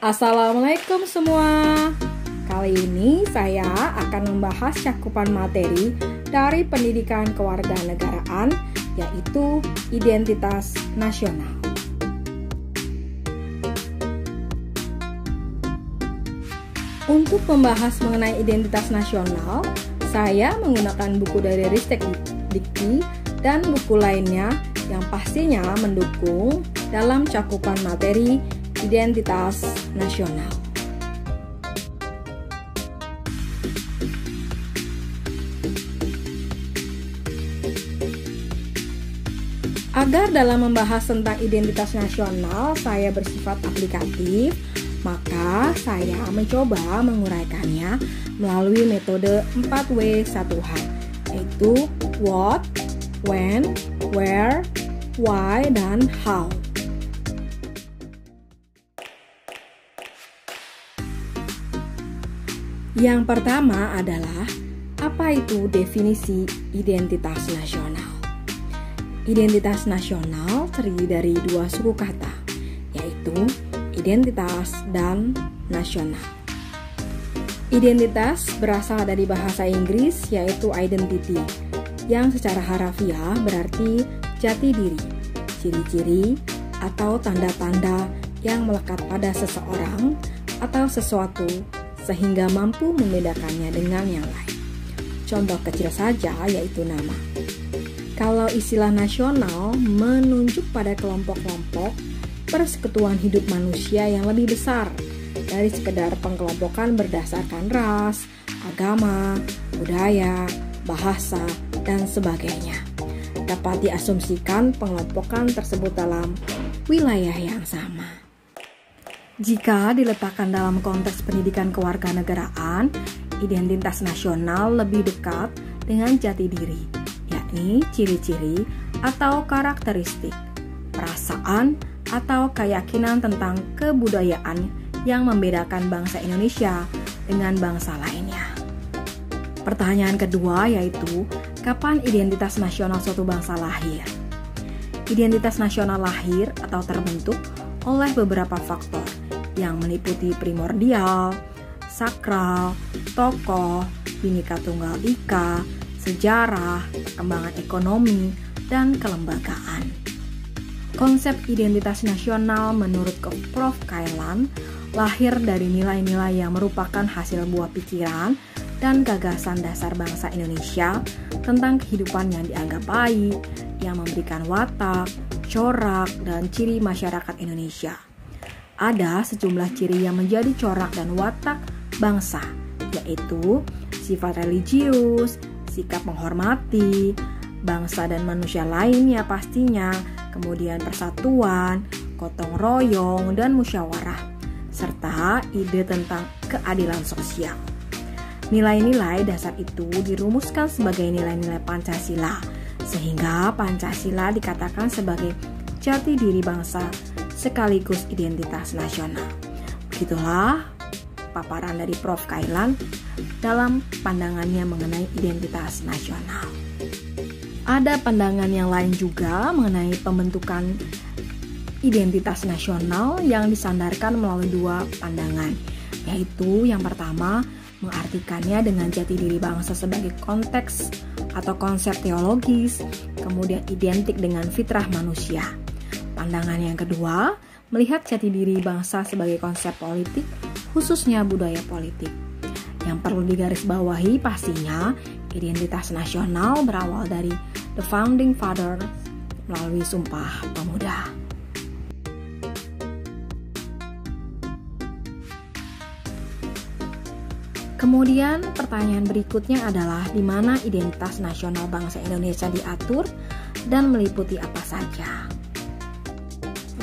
Assalamualaikum semua. Kali ini saya akan membahas cakupan materi dari pendidikan kewarganegaraan, yaitu identitas nasional. Untuk membahas mengenai identitas nasional, saya menggunakan buku dari Ristek Dikti dan buku lainnya yang pastinya mendukung dalam cakupan materi identitas nasional. Agar dalam membahas tentang identitas nasional saya bersifat aplikatif, maka saya mencoba menguraikannya melalui metode 4W1H, yaitu what, when, where, why, dan how. Yang pertama adalah, apa itu definisi identitas nasional? Identitas nasional terdiri dari dua suku kata, yaitu identitas dan nasional. Identitas berasal dari bahasa Inggris, yaitu identity, yang secara harafiah berarti jati diri, ciri-ciri, atau tanda-tanda yang melekat pada seseorang atau sesuatu sehingga mampu membedakannya dengan yang lain. Contoh kecil saja yaitu nama. Kalau istilah nasional menunjuk pada kelompok-kelompok persekutuan hidup manusia yang lebih besar dari sekedar pengkelompokan berdasarkan ras, agama, budaya, bahasa, dan sebagainya. Dapat diasumsikan pengelompokan tersebut dalam wilayah yang sama. Jika diletakkan dalam konteks pendidikan kewarganegaraan, identitas nasional lebih dekat dengan jati diri, yakni ciri-ciri atau karakteristik, perasaan atau keyakinan tentang kebudayaan yang membedakan bangsa Indonesia dengan bangsa lainnya. Pertanyaan kedua yaitu, kapan identitas nasional suatu bangsa lahir? Identitas nasional lahir atau terbentuk oleh beberapa faktor yang meliputi primordial, sakral, tokoh, Bhinneka Tunggal Ika, sejarah, perkembangan ekonomi, dan kelembagaan. Konsep identitas nasional menurut Prof. Kailan lahir dari nilai-nilai yang merupakan hasil buah pikiran dan gagasan dasar bangsa Indonesia tentang kehidupan yang dianggap baik, yang memberikan watak, corak, dan ciri masyarakat Indonesia. Ada sejumlah ciri yang menjadi corak dan watak bangsa, yaitu sifat religius, sikap menghormati bangsa dan manusia lainnya pastinya, kemudian persatuan, gotong royong, dan musyawarah, serta ide tentang keadilan sosial. Nilai-nilai dasar itu dirumuskan sebagai nilai-nilai Pancasila, sehingga Pancasila dikatakan sebagai jati diri bangsa sekaligus identitas nasional. Begitulah paparan dari Prof. Kailan dalam pandangannya mengenai identitas nasional. Ada pandangan yang lain juga mengenai pembentukan identitas nasional yang disandarkan melalui dua pandangan, yaitu yang pertama mengartikannya dengan jati diri bangsa sebagai konteks atau konsep teologis, kemudian identik dengan fitrah manusia. Pandangan yang kedua, melihat jati diri bangsa sebagai konsep politik, khususnya budaya politik. Yang perlu digarisbawahi pastinya, identitas nasional berawal dari the founding father melalui Sumpah Pemuda. Kemudian pertanyaan berikutnya adalah di mana identitas nasional bangsa Indonesia diatur dan meliputi apa saja.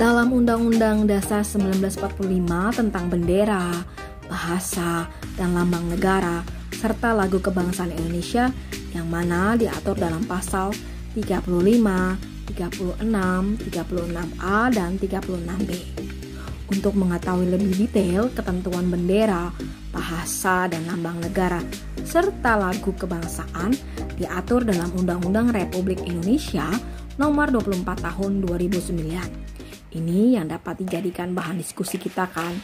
Dalam Undang-Undang Dasar 1945 tentang bendera, bahasa, dan lambang negara, serta lagu kebangsaan Indonesia yang mana diatur dalam pasal 35, 36, 36A, dan 36B. Untuk mengetahui lebih detail ketentuan bendera, bahasa, dan lambang negara, serta lagu kebangsaan diatur dalam Undang-Undang Republik Indonesia Nomor 24 Tahun 2009. Ini yang dapat dijadikan bahan diskusi kita kan.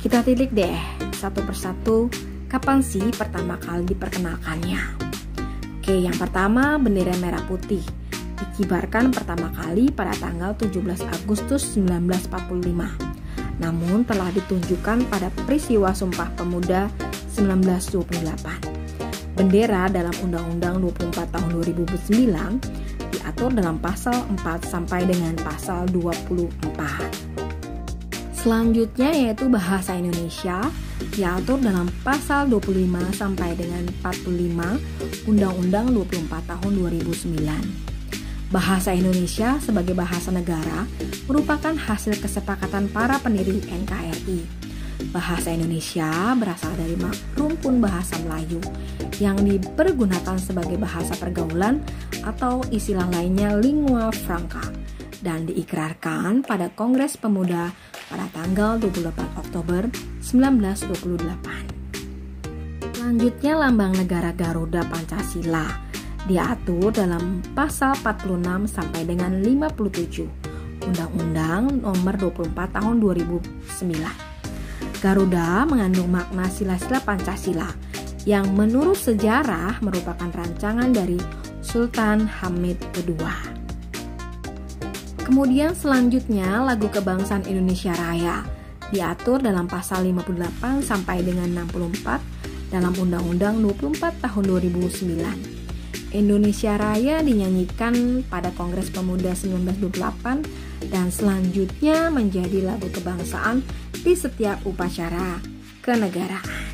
Kita tilik deh satu persatu kapan sih pertama kali diperkenalkannya. Oke, yang pertama bendera merah putih dikibarkan pertama kali pada tanggal 17 Agustus 1945. Namun telah ditunjukkan pada peristiwa Sumpah Pemuda 1928. Bendera dalam Undang-Undang 24 tahun 2009 diatur dalam pasal 4 sampai dengan pasal 24. Selanjutnya yaitu bahasa Indonesia diatur dalam pasal 25 sampai dengan 45 Undang-Undang 24 tahun 2009. Bahasa Indonesia sebagai bahasa negara merupakan hasil kesepakatan para pendiri NKRI. Bahasa Indonesia berasal dari rumpun bahasa Melayu yang dipergunakan sebagai bahasa pergaulan atau istilah lainnya lingua franca dan diikrarkan pada Kongres Pemuda pada tanggal 28 Oktober 1928. Selanjutnya lambang negara Garuda Pancasila diatur dalam pasal 46 sampai dengan 57 Undang-Undang Nomor 24 Tahun 2009. Garuda mengandung makna sila-sila Pancasila yang menurut sejarah merupakan rancangan dari Sultan Hamid II. Kemudian selanjutnya lagu kebangsaan Indonesia Raya diatur dalam pasal 58 sampai dengan 64 dalam Undang-Undang 24 tahun 2009. Indonesia Raya dinyanyikan pada Kongres Pemuda 1928 dan selanjutnya menjadi lagu kebangsaan di setiap upacara kenegaraan.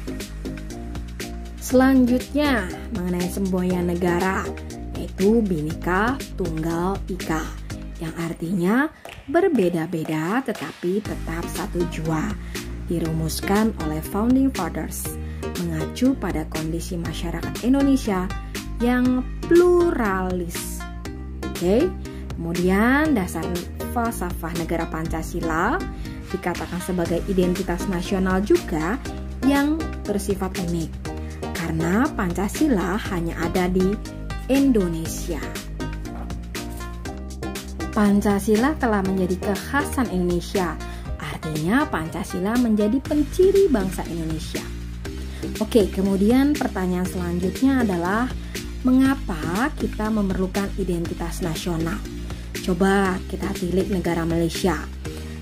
Selanjutnya mengenai semboyan negara yaitu Bhinneka Tunggal Ika yang artinya berbeda-beda tetapi tetap satu jua, dirumuskan oleh Founding Fathers mengacu pada kondisi masyarakat Indonesia yang pluralis. Oke, kemudian dasar falsafah negara Pancasila dikatakan sebagai identitas nasional juga yang bersifat unik karena Pancasila hanya ada di Indonesia. Pancasila telah menjadi kekhasan Indonesia, artinya Pancasila menjadi penciri bangsa Indonesia. Oke, kemudian pertanyaan selanjutnya adalah mengapa kita memerlukan identitas nasional? Coba kita tilik negara Malaysia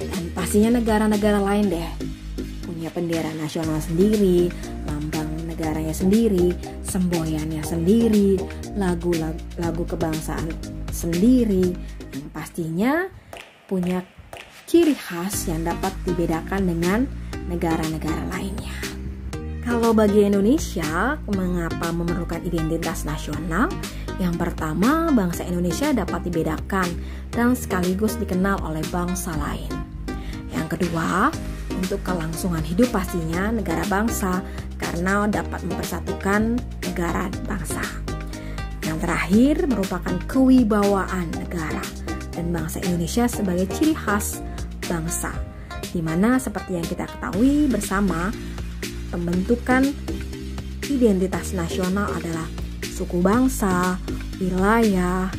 dan pastinya negara-negara lain deh. Punya bendera nasional sendiri, lambang negaranya sendiri, semboyannya sendiri, lagu kebangsaan sendiri, yang pastinya punya ciri khas yang dapat dibedakan dengan negara-negara lainnya. Kalau bagi Indonesia, mengapa memerlukan identitas nasional? Yang pertama, bangsa Indonesia dapat dibedakan dan sekaligus dikenal oleh bangsa lain. Yang kedua, untuk kelangsungan hidup pastinya negara bangsa karena dapat mempersatukan negara bangsa. Yang terakhir merupakan kewibawaan negara dan bangsa Indonesia sebagai ciri khas bangsa, di mana seperti yang kita ketahui bersama, pembentukan identitas nasional adalah suku bangsa, wilayah,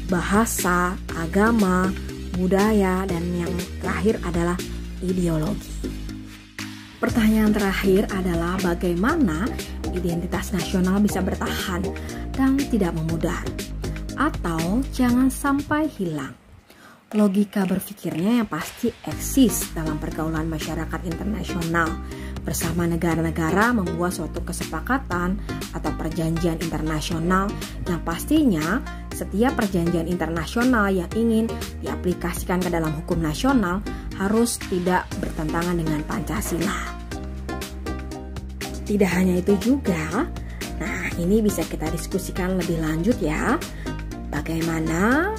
bahasa, agama, budaya, dan yang terakhir adalah ideologi. Pertanyaan terakhir adalah bagaimana identitas nasional bisa bertahan dan tidak memudar atau jangan sampai hilang. Logika berpikirnya yang pasti eksis dalam pergaulan masyarakat internasional. Bersama negara-negara membuat suatu kesepakatan atau perjanjian internasional yang pastinya setiap perjanjian internasional yang ingin diaplikasikan ke dalam hukum nasional harus tidak bertentangan dengan Pancasila. Tidak hanya itu juga, nah ini bisa kita diskusikan lebih lanjut ya, bagaimana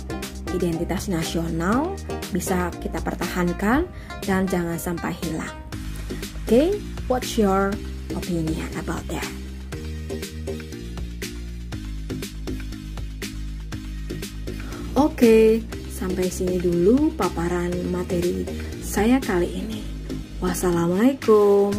identitas nasional bisa kita pertahankan dan jangan sampai hilang. Oke, what's your opinion about that? Oke, sampai sini dulu paparan materi saya kali ini. Wassalamualaikum.